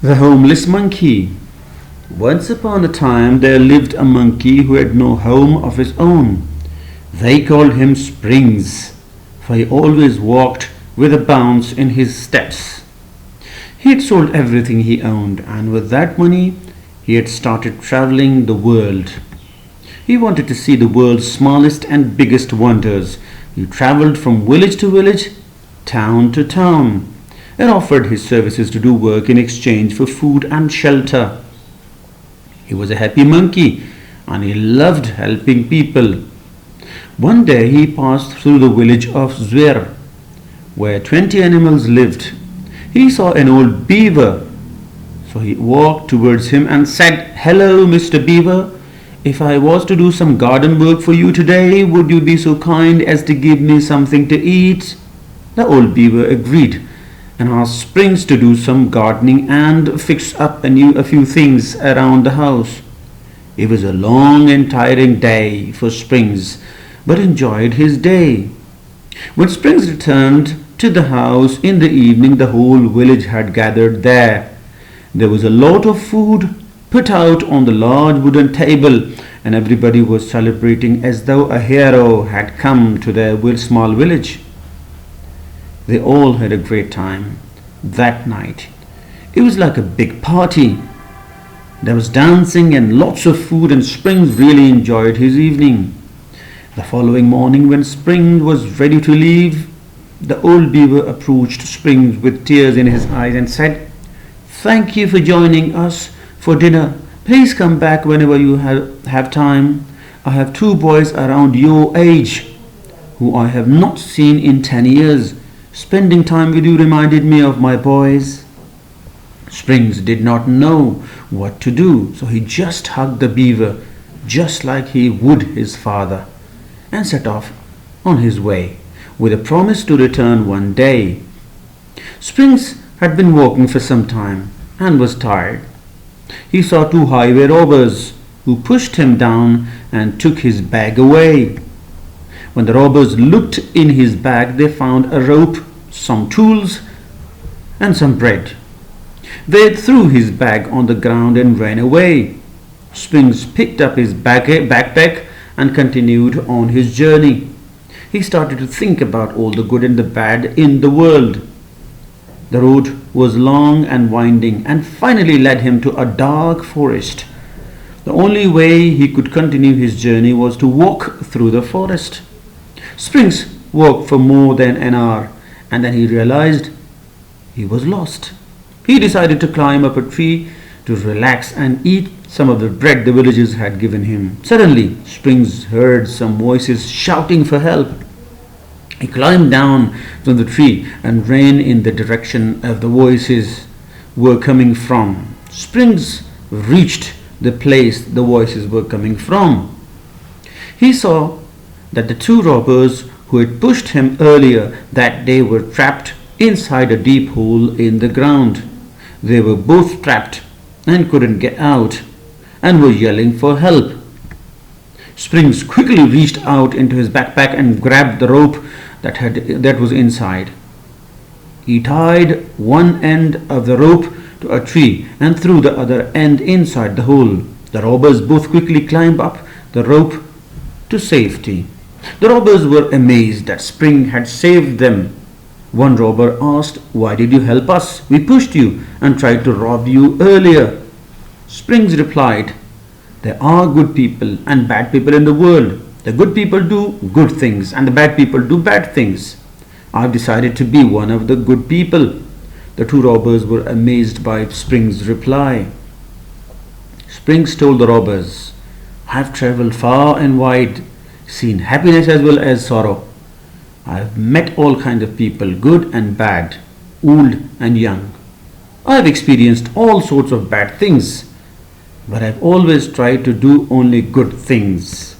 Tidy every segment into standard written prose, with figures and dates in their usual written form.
The homeless monkey. Once upon a time there lived a monkey who had no home of his own. They called him Springs, for he always walked with a bounce in his steps. He had sold everything he owned, and with that money he had started traveling the world. He wanted to see the world's smallest and biggest wonders. He traveled from village to village, town to town, and offered his services to do work in exchange for food and shelter. He was a happy monkey and he loved helping people. One day he passed through the village of Zwer, where 20 animals lived. He saw an old beaver, so he walked towards him and said, "Hello, Mr. Beaver. If I was to do some garden work for you today, would you be so kind as to give me something to eat?" The old beaver agreed and asked Springs to do some gardening and fix up a few things around the house. It was a long and tiring day for Springs, but enjoyed his day. When Springs returned to the house in the evening, the whole village had gathered there. There was a lot of food put out on the large wooden table, and everybody was celebrating as though a hero had come to their small village. They all had a great time that night. It was like a big party. There was dancing and lots of food, and Springs really enjoyed his evening. The following morning, when Springs was ready to leave, the old beaver approached Springs with tears in his eyes and said, "Thank you for joining us for dinner. Please come back whenever you have time. I have two boys around your age who I have not seen in 10 years. Spending time with you reminded me of my boys." Springs did not know what to do, so he just hugged the beaver just like he would his father and set off on his way with a promise to return one day. Springs had been walking for some time and was tired. He saw two highway robbers who pushed him down and took his bag away. When the robbers looked in his bag, they found a rope, some tools, and some bread. They threw his bag on the ground and ran away. Springs picked up his backpack and continued on his journey. He started to think about all the good and the bad in the world. The road was long and winding and finally led him to a dark forest. The only way he could continue his journey was to walk through the forest. Springs walked for more than an hour, and then he realized he was lost. He decided to climb up a tree to relax and eat some of the bread the villagers had given him. Suddenly, Springs heard some voices shouting for help. He climbed down from the tree and ran in the direction of the voices were coming from. Springs reached the place the voices were coming from. He saw that the two robbers who had pushed him earlier that day were trapped inside a deep hole in the ground. They were both trapped and couldn't get out and were yelling for help. Springs quickly reached out into his backpack and grabbed the rope that was inside. He tied one end of the rope to a tree and threw the other end inside the hole. The robbers both quickly climbed up the rope to safety. The robbers were amazed that Spring had saved them. One robber asked, "Why did you help us? We pushed you and tried to rob you earlier." Springs replied, "There are good people and bad people in the world. The good people do good things and the bad people do bad things. I've decided to be one of the good people." The two robbers were amazed by Springs' reply. Springs told the robbers, "I've traveled far and wide, seen happiness as well as sorrow. I've met all kinds of people, good and bad, old and young. I've experienced all sorts of bad things, but I've always tried to do only good things."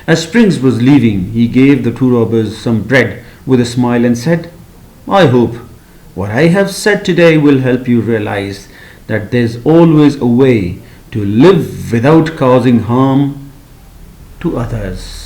As Springs was leaving, he gave the two robbers some bread with a smile and said, "I hope what I have said today will help you realize that there's always a way to live without causing harm to others."